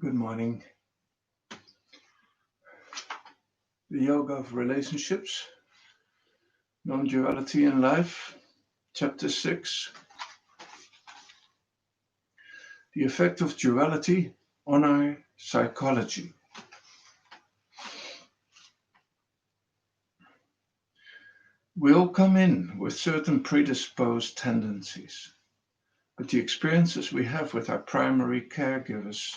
Good morning. The Yoga of Relationships, Non-duality in Life, Chapter 6. The effect of duality on our psychology. We all come in with certain predisposed tendencies, but the experiences we have with our primary caregivers,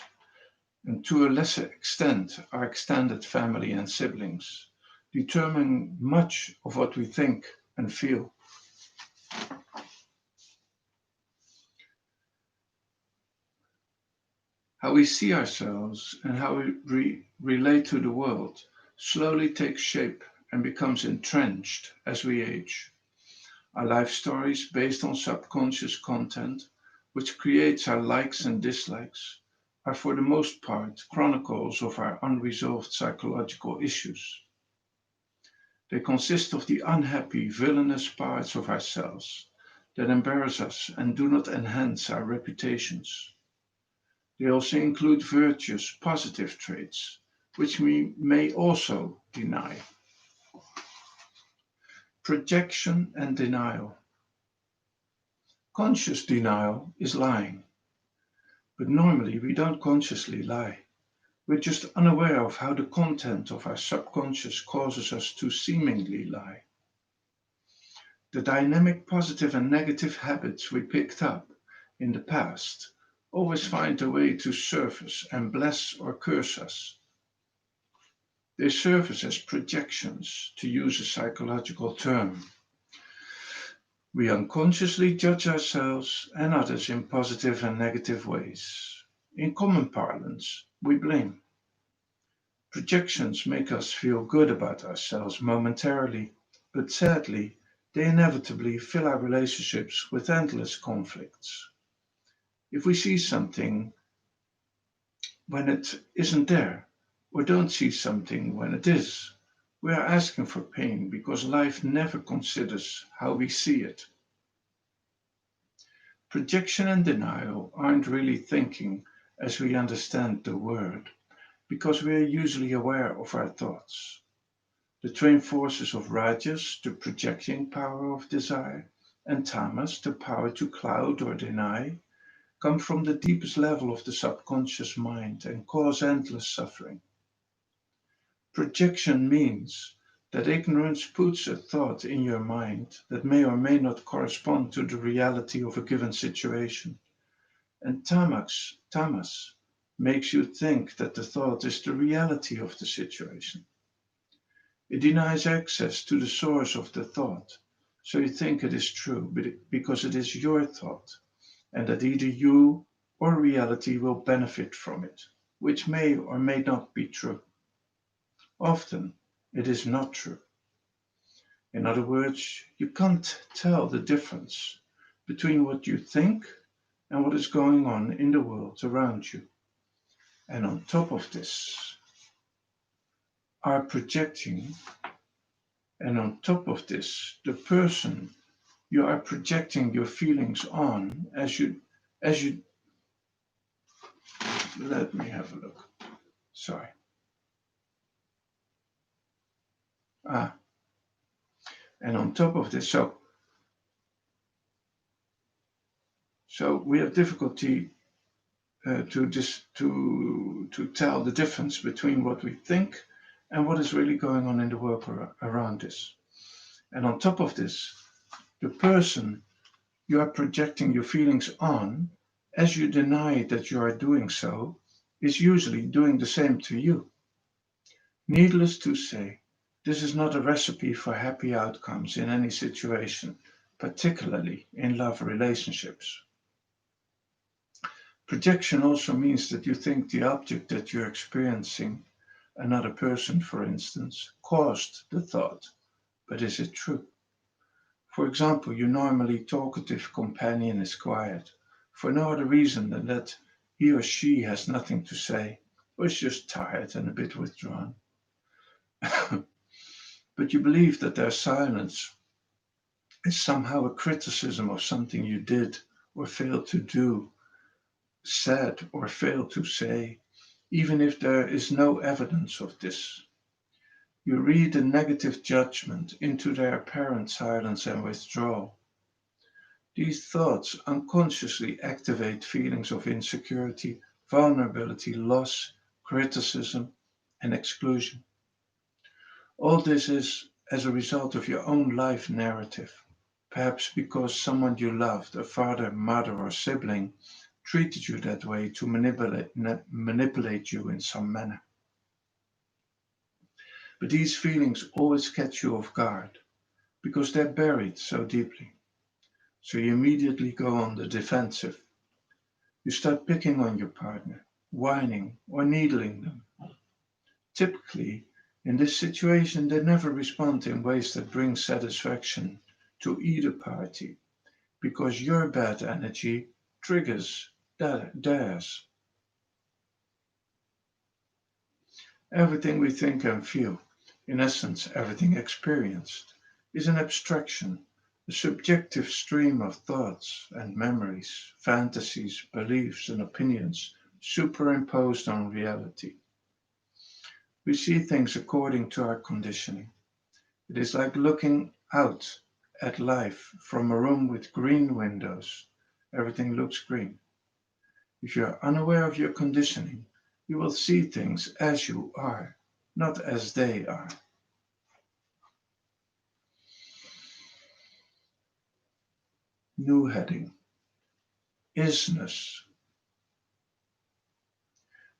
and to a lesser extent our extended family and siblings, determine much of what we think and feel. How we see ourselves and how we relate to the world slowly takes shape and becomes entrenched as we age. Our life stories, based on subconscious content, which creates our likes and dislikes, are for the most part chronicles of our unresolved psychological issues. They consist of the unhappy, villainous parts of ourselves that embarrass us and do not enhance our reputations. They also include virtuous, positive traits, which we may also deny. Projection and denial. Conscious denial is lying, but normally we don't consciously lie. We're just unaware of how the content of our subconscious causes us to seemingly lie. The dynamic positive and negative habits we picked up in the past always find a way to surface and bless or curse us. They surface as projections, to use a psychological term. We unconsciously judge ourselves and others in positive and negative ways. In common parlance, we blame. Projections make us feel good about ourselves momentarily, but sadly, they inevitably fill our relationships with endless conflicts. If we see something when it isn't there, or don't see something when it is, we are asking for pain because life never considers how we see it. Projection and denial aren't really thinking as we understand the word, because we are usually aware of our thoughts. The twin forces of Rajas, the projecting power of desire, and Tamas, the power to cloud or deny, come from the deepest level of the subconscious mind and cause endless suffering. Projection means that ignorance puts a thought in your mind that may or may not correspond to the reality of a given situation. And tamas makes you think that the thought is the reality of the situation. It denies access to the source of the thought, so you think it is true because it is your thought, and that either you or reality will benefit from it, which may or may not be true. Often, it is not true. In other words, you can't tell the difference between what you think and what is going on in the world around you. And on top of this, are projecting, and on top of this, the person you are projecting your feelings on as you let me have a look. Sorry. Ah, and on top of this, so we have difficulty to tell the difference between what we think and what is really going on in the world around us. And on top of this, the person you are projecting your feelings on, as you deny that you are doing so, is usually doing the same to you. Needless to say, this is not a recipe for happy outcomes in any situation, particularly in love relationships. Projection also means that you think the object that you're experiencing, another person for instance, caused the thought. But is it true? For example, your normally talkative companion is quiet for no other reason than that he or she has nothing to say, or is just tired and a bit withdrawn. But you believe that their silence is somehow a criticism of something you did or failed to do, said or failed to say, even if there is no evidence of this. You read a negative judgment into their apparent silence and withdrawal. These thoughts unconsciously activate feelings of insecurity, vulnerability, loss, criticism, and exclusion. All this is as a result of your own life narrative, perhaps because someone you loved, a father, mother, or sibling, treated you that way to manipulate you in some manner. But these feelings always catch you off guard because they're buried so deeply. So you immediately go on the defensive. You start picking on your partner, whining, or needling them. Typically, in this situation, they never respond in ways that bring satisfaction to either party because your bad energy triggers theirs. Everything we think and feel, in essence, everything experienced, is an abstraction, a subjective stream of thoughts and memories, fantasies, beliefs, and opinions superimposed on reality. We see things according to our conditioning. It is like looking out at life from a room with green windows. Everything looks green. If you are unaware of your conditioning, you will see things as you are, not as they are. New heading. Isness.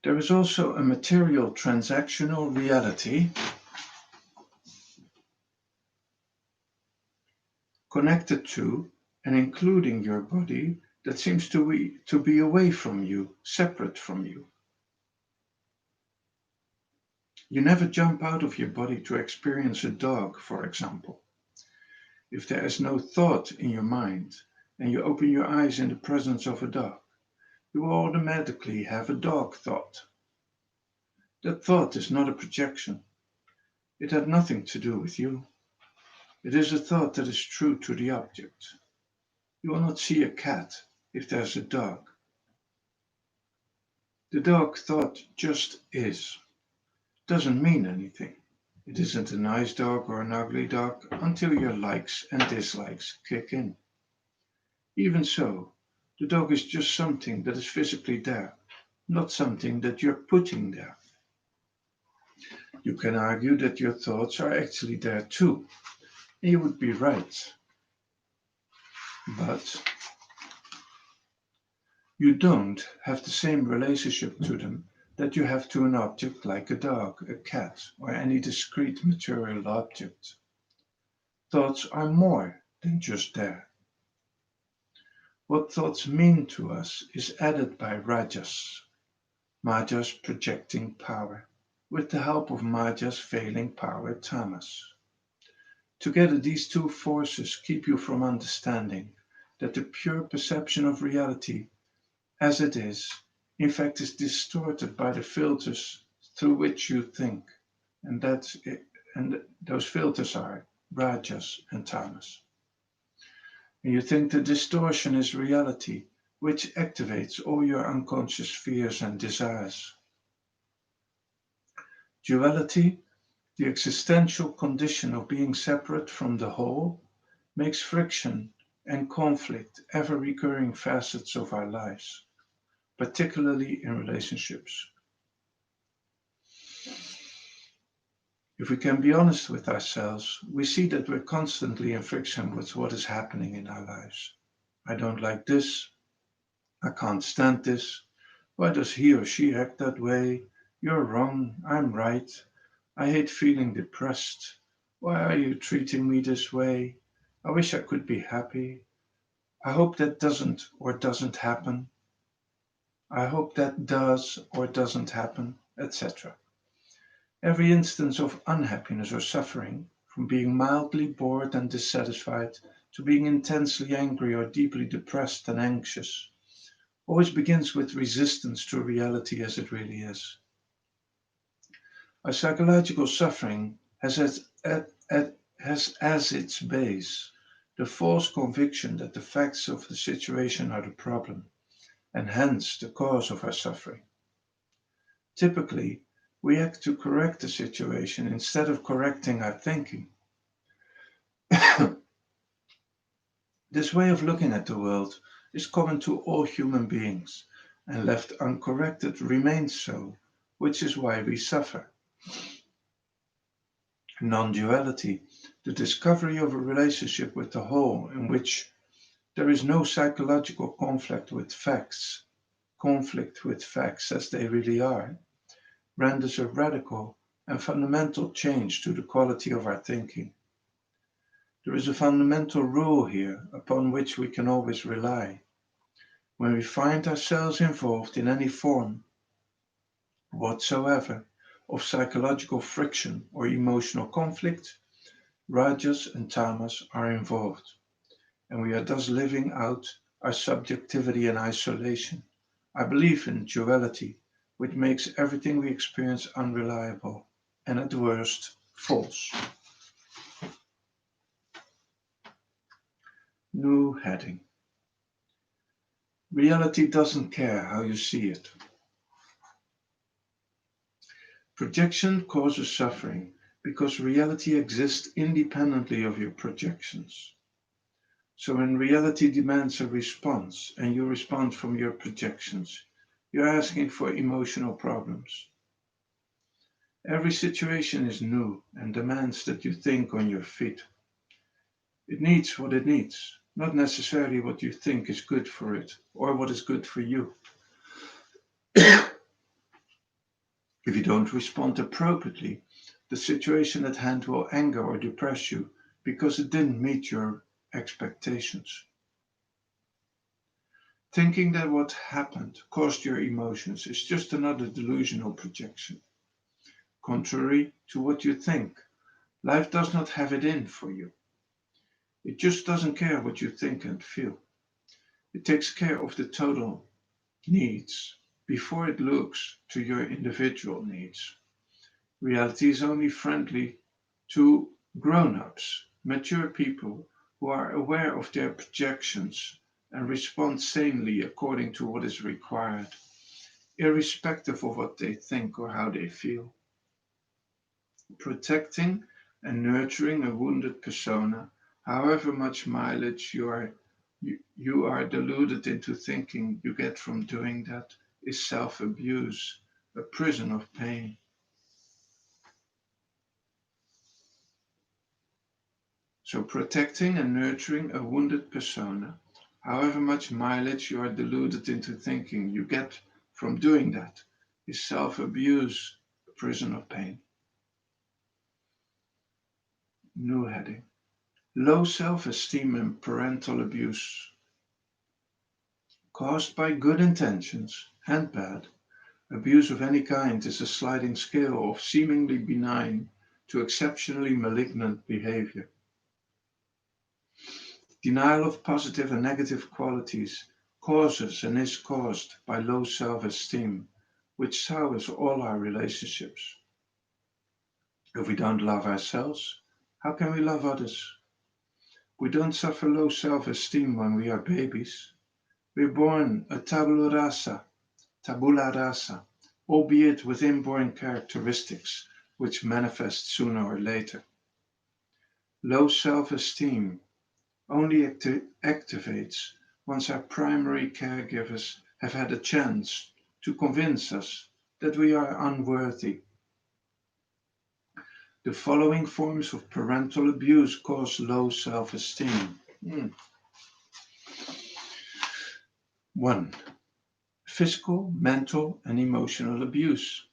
There is also a material transactional reality connected to and including your body that seems to be away from you, separate from you. You never jump out of your body to experience a dog, for example. If there is no thought in your mind and you open your eyes in the presence of a dog, you will automatically have a dog thought. That thought is not a projection. It had nothing to do with you. It is a thought that is true to the object. You will not see a cat if there's a dog. The dog thought just is. Doesn't mean anything. It isn't a nice dog or an ugly dog until your likes and dislikes kick in. Even so, the dog is just something that is physically there, not something that you're putting there. You can argue that your thoughts are actually there too, and you would be right. But you don't have the same relationship to them that you have to an object like a dog, a cat, or any discrete material object. Thoughts are more than just there. What thoughts mean to us is added by Rajas, Maja's projecting power, with the help of Maja's failing power, Tamas. Together, these two forces keep you from understanding that the pure perception of reality as it is, in fact, is distorted by the filters through which you think, and those filters are Rajas and Tamas. And you think the distortion is reality, which activates all your unconscious fears and desires. Duality, the existential condition of being separate from the whole, makes friction and conflict ever recurring facets of our lives, particularly in relationships. If we can be honest with ourselves, we see that we're constantly in friction with what is happening in our lives. I don't like this. I can't stand this. Why does he or she act that way? You're wrong. I'm right. I hate feeling depressed. Why are you treating me this way? I wish I could be happy. I hope that doesn't happen. I hope that does or doesn't happen, etc. Every instance of unhappiness or suffering, from being mildly bored and dissatisfied to being intensely angry or deeply depressed and anxious, always begins with resistance to reality as it really is. Our psychological suffering has as its base the false conviction that the facts of the situation are the problem, and hence the cause of our suffering. Typically, we act to correct the situation instead of correcting our thinking. This way of looking at the world is common to all human beings, and left uncorrected remains so, which is why we suffer. Non-duality, the discovery of a relationship with the whole in which there is no psychological conflict with facts as they really are, renders a radical and fundamental change to the quality of our thinking. There is a fundamental rule here upon which we can always rely. When we find ourselves involved in any form whatsoever of psychological friction or emotional conflict, rajas and tamas are involved, and we are thus living out our subjectivity in isolation. I believe in duality, which makes everything we experience unreliable and at worst false. New heading. Reality doesn't care how you see it. Projection causes suffering because reality exists independently of your projections. So when reality demands a response and you respond from your projections, you're asking for emotional problems. Every situation is new and demands that you think on your feet. It needs what it needs, not necessarily what you think is good for it or what is good for you. If you don't respond appropriately, the situation at hand will anger or depress you because it didn't meet your expectations. Thinking that what happened caused your emotions is just another delusional projection. Contrary to what you think, life does not have it in for you. It just doesn't care what you think and feel. It takes care of the total needs before it looks to your individual needs. Reality is only friendly to grown-ups, mature people who are aware of their projections and respond sanely according to what is required, irrespective of what they think or how they feel. Protecting and nurturing a wounded persona, however much mileage you are deluded into thinking you get from doing that, is self-abuse, a prison of pain. So protecting and nurturing a wounded persona, however much mileage you are deluded into thinking you get from doing that, is self-abuse, a prison of pain. New heading. Low self-esteem and parental abuse. Caused by good intentions and bad, abuse of any kind is a sliding scale of seemingly benign to exceptionally malignant behavior. Denial of positive and negative qualities causes and is caused by low self-esteem, which sours all our relationships. If we don't love ourselves, how can we love others? We don't suffer low self-esteem when we are babies. We're born a tabula rasa, albeit with inborn characteristics which manifest sooner or later. Low self-esteem only activates once our primary caregivers have had a chance to convince us that we are unworthy. The following forms of parental abuse cause low self-esteem. 1. Physical, mental, and emotional abuse.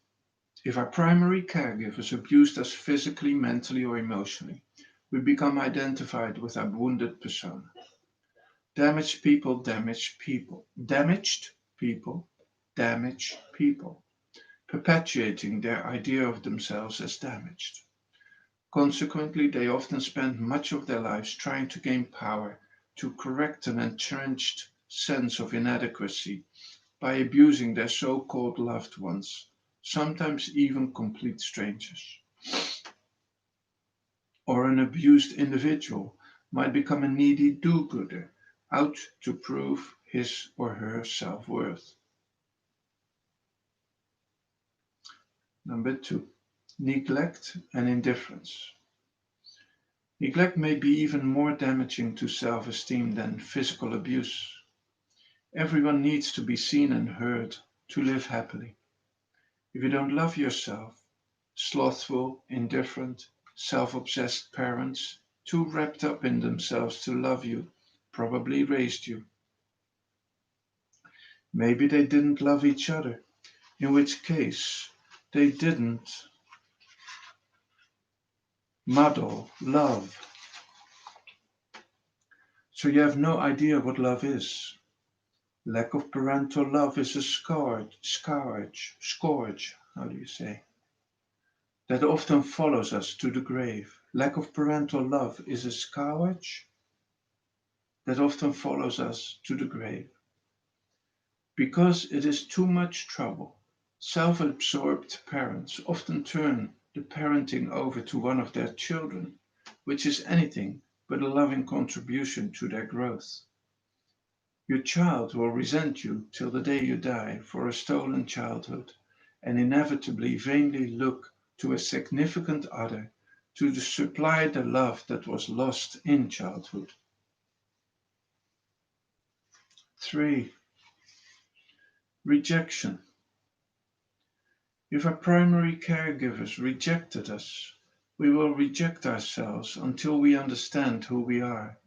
If our primary caregivers abused us physically, mentally, or emotionally, we become identified with our wounded persona. Damaged people damage people. Damaged people damage people, perpetuating their idea of themselves as damaged. Consequently, they often spend much of their lives trying to gain power to correct an entrenched sense of inadequacy by abusing their so-called loved ones, sometimes even complete strangers. Or an abused individual might become a needy do-gooder, out to prove his or her self-worth. Number 2, neglect and indifference. Neglect may be even more damaging to self-esteem than physical abuse. Everyone needs to be seen and heard to live happily. If you don't love yourself, slothful, indifferent, self-obsessed parents, too wrapped up in themselves to love you, probably raised you. Maybe they didn't love each other, in which case they didn't model love. So you have no idea what love is. Lack of parental love is a scourge, how do you say, that often follows us to the grave. Lack of parental love is a scourge that often follows us to the grave. Because it is too much trouble, self-absorbed parents often turn the parenting over to one of their children, which is anything but a loving contribution to their growth. Your child will resent you till the day you die for a stolen childhood and inevitably vainly look to a significant other to supply the love that was lost in childhood. 3. Rejection. If our primary caregivers rejected us, we will reject ourselves until we understand who we are.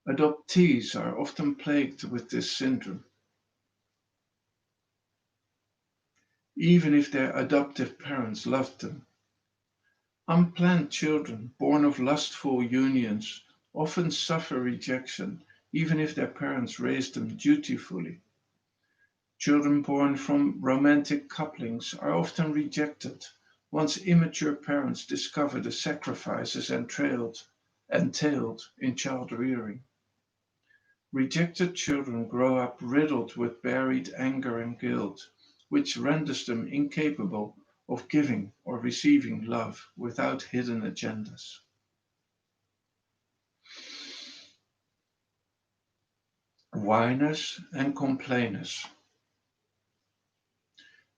Adoptees are often plagued with this syndrome. Even if their adoptive parents loved them. Unplanned children born of lustful unions often suffer rejection even if their parents raised them dutifully. Children born from romantic couplings are often rejected once immature parents discover the sacrifices entailed in child rearing. Rejected children grow up riddled with buried anger and guilt, which renders them incapable of giving or receiving love without hidden agendas. Whiners and complainers.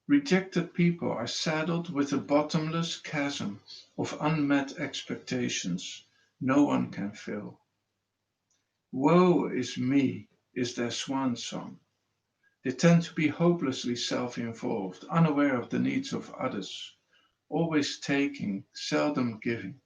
Rejected people are saddled with a bottomless chasm of unmet expectations no one can fill. Woe is me is their swan song. They tend to be hopelessly self-involved, unaware of the needs of others, always taking, seldom giving.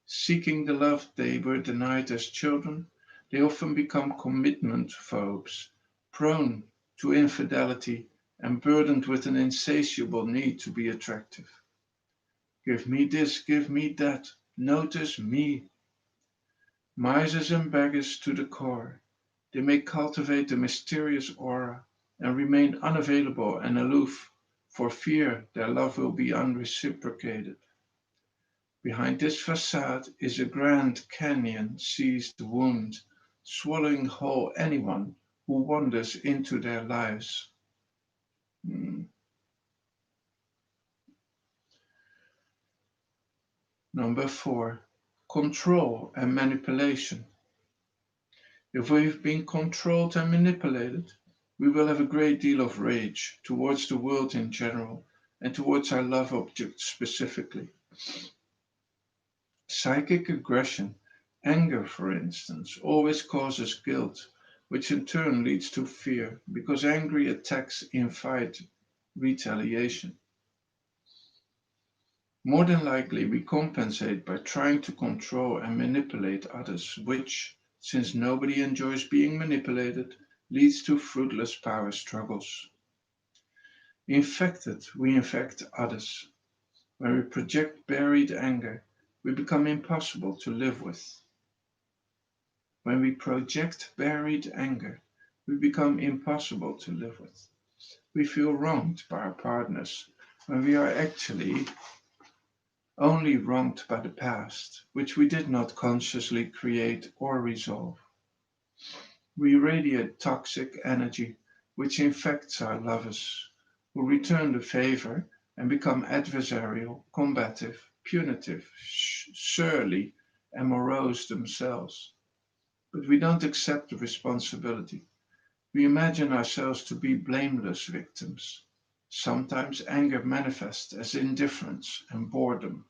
Seeking the love they were denied as children, they often become commitment phobes, prone to infidelity and burdened with an insatiable need to be attractive. Give me this, give me that, notice me. Misers and beggars to the core, they may cultivate a mysterious aura and remain unavailable and aloof for fear their love will be unreciprocated. Behind this facade is a Grand Canyon-sized wound, swallowing whole anyone who wanders into their lives. Hmm. Number 4. Control and manipulation. If we've been controlled and manipulated, we will have a great deal of rage towards the world in general and towards our love objects specifically. Psychic aggression, anger for instance, always causes guilt, which in turn leads to fear, because angry attacks invite retaliation. More than likely, we compensate by trying to control and manipulate others, which, since nobody enjoys being manipulated, leads to fruitless power struggles. Infected, we infect others. When we project buried anger, we become impossible to live with. When we project buried anger, we become impossible to live with. We feel wronged by our partners when we are actually only wronged by the past, which we did not consciously create or resolve. We radiate toxic energy, which infects our lovers, who return the favor and become adversarial, combative, punitive, surly, and morose themselves. But we don't accept the responsibility. We imagine ourselves to be blameless victims. Sometimes anger manifests as indifference and boredom.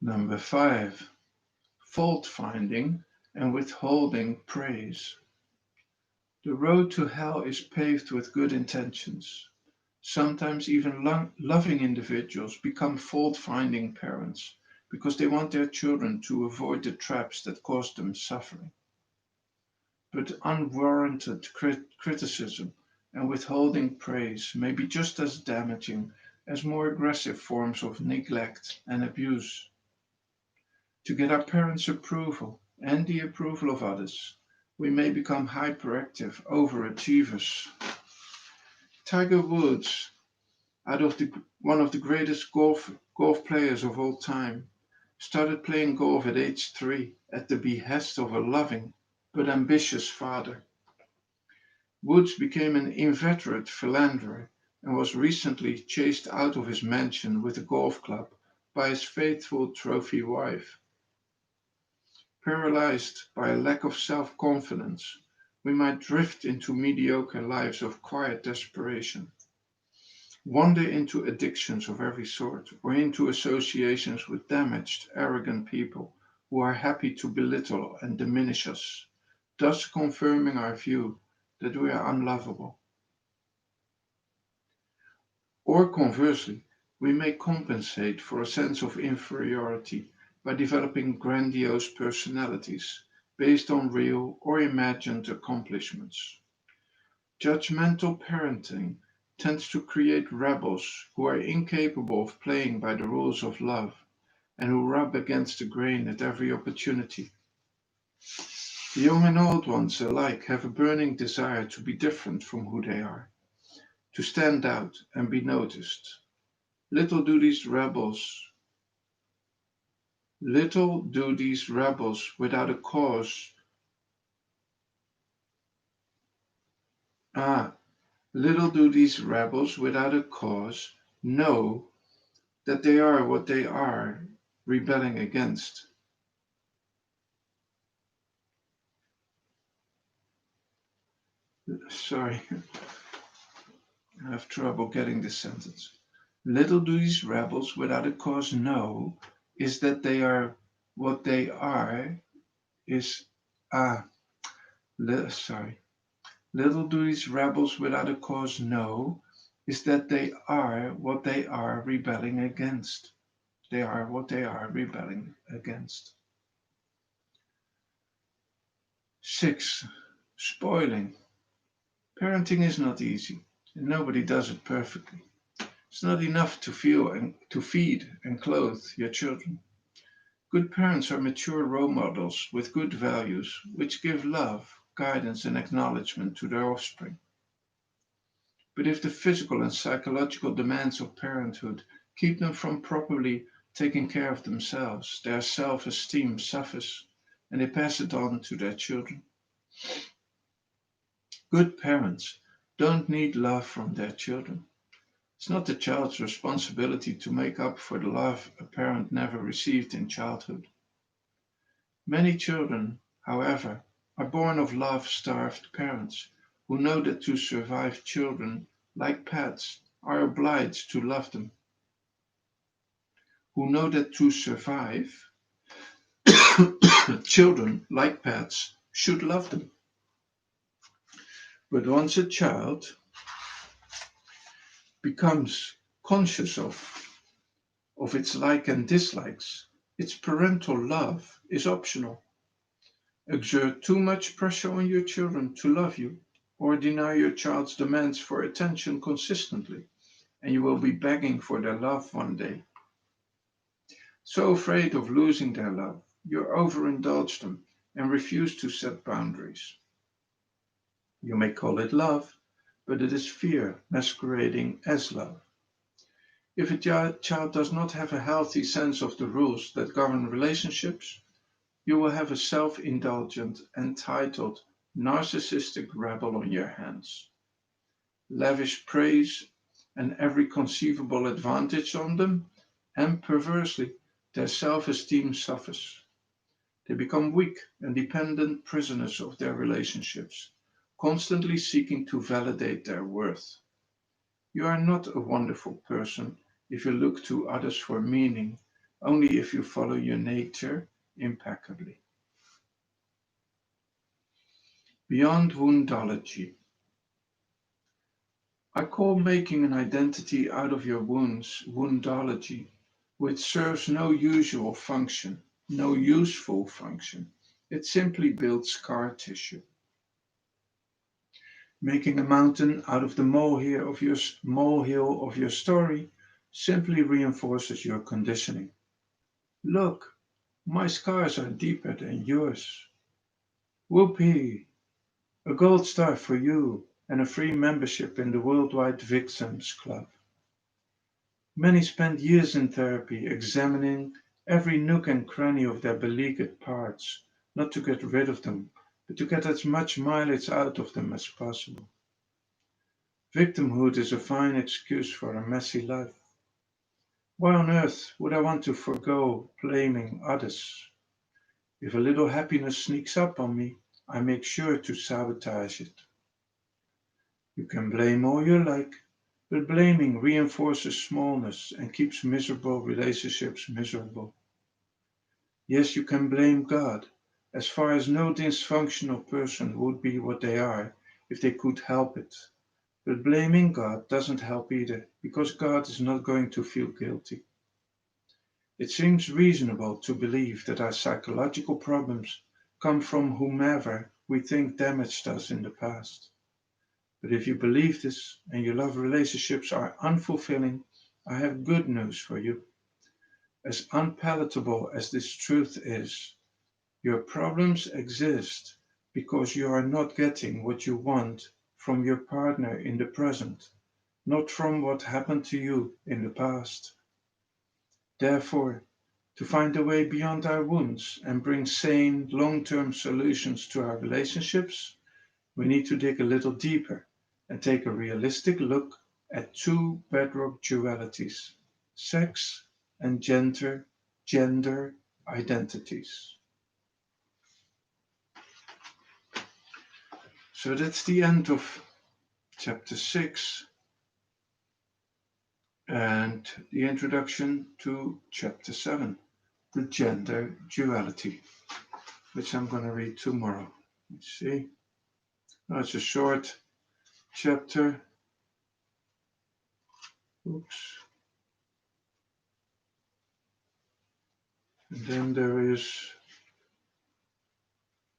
Number 5. Fault finding and withholding praise. The road to hell is paved with good intentions. Sometimes even loving individuals become fault-finding parents because they want their children to avoid the traps that cause them suffering. But unwarranted criticism and withholding praise may be just as damaging as more aggressive forms of neglect and abuse. To get our parents' approval and the approval of others, we may become hyperactive overachievers. Tiger Woods, one of the greatest golf players of all time, started playing golf at age 3 at the behest of a loving but ambitious father. Woods became an inveterate philanderer and was recently chased out of his mansion with a golf club by his faithful trophy wife. Paralyzed by a lack of self-confidence, we might drift into mediocre lives of quiet desperation, wander into addictions of every sort, or into associations with damaged, arrogant people who are happy to belittle and diminish us, thus confirming our view that we are unlovable. Or conversely, we may compensate for a sense of inferiority by developing grandiose personalities based on real or imagined accomplishments. Judgmental parenting tends to create rebels who are incapable of playing by the rules of love and who rub against the grain at every opportunity. The young and old ones alike have a burning desire to be different from who they are, to stand out and be noticed. Little do these rebels Little do these rebels without a cause ah, little do these rebels without a cause know that they are what they are rebelling against. Sorry, I have trouble getting this sentence. Little do these rebels without a cause know is that they are what they are is ah sorry. Little do these rebels without a cause know is that they are what they are rebelling against. They are what they are rebelling against. 6. Spoiling. Parenting is not easy, and nobody does it perfectly. It's not enough to feel and to feed and clothe your children. Good parents are mature role models with good values, which give love, guidance, and acknowledgement to their offspring. But if the physical and psychological demands of parenthood keep them from properly taking care of themselves, their self-esteem suffers, and they pass it on to their children. Good parents don't need love from their children. It's not the child's responsibility to make up for the love a parent never received in childhood. Many children, however, are born of love-starved parents who know that to survive, children, like pets, are obliged to love them, who know that to survive, children, like pets, should love them. But once a child becomes conscious of its like and dislikes, its parental love is optional. Exert too much pressure on your children to love you, or deny your child's demands for attention consistently, and you will be begging for their love one day. So afraid of losing their love, you overindulge them and refuse to set boundaries. You may call it love, but it is fear masquerading as love. If a child does not have a healthy sense of the rules that govern relationships, you will have a self-indulgent, entitled, narcissistic rebel on your hands. Lavish praise and every conceivable advantage on them, and perversely, their self-esteem suffers. They become weak and dependent prisoners of their relationships, constantly seeking to validate their worth. You are not a wonderful person if you look to others for meaning, only if you follow your nature impeccably. Beyond woundology. I call making an identity out of your wounds woundology, which serves no usual function, no useful function. It simply builds scar tissue. Making a mountain out of the molehill of your story simply reinforces your conditioning. Look, my scars are deeper than yours. Whoopee! A gold star for you and a free membership in the Worldwide Victims Club. Many spend years in therapy examining every nook and cranny of their beleaguered parts, not to get rid of them, but to get as much mileage out of them as possible. Victimhood is a fine excuse for a messy life. Why on earth would I want to forgo blaming others? If a little happiness sneaks up on me, I make sure to sabotage it. You can blame all you like, but blaming reinforces smallness and keeps miserable relationships miserable. Yes, you can blame God, as far as no dysfunctional person would be what they are if they could help it. But blaming God doesn't help either, because God is not going to feel guilty. It seems reasonable to believe that our psychological problems come from whomever we think damaged us in the past. But if you believe this and your love relationships are unfulfilling, I have good news for you. As unpalatable as this truth is, your problems exist because you are not getting what you want from your partner in the present, not from what happened to you in the past. Therefore, to find a way beyond our wounds and bring sane, long-term solutions to our relationships, we need to dig a little deeper and take a realistic look at two bedrock dualities: sex and gender identities. So that's the end of chapter 6 and the introduction to chapter 7, the gender duality, which I'm going to read tomorrow. Let's see. Oh, it's a short chapter. Oops. And then there is,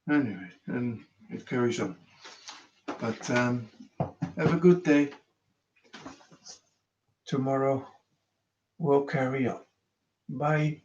anyway, and it carries on. But have a good day. Tomorrow we'll carry on. Bye.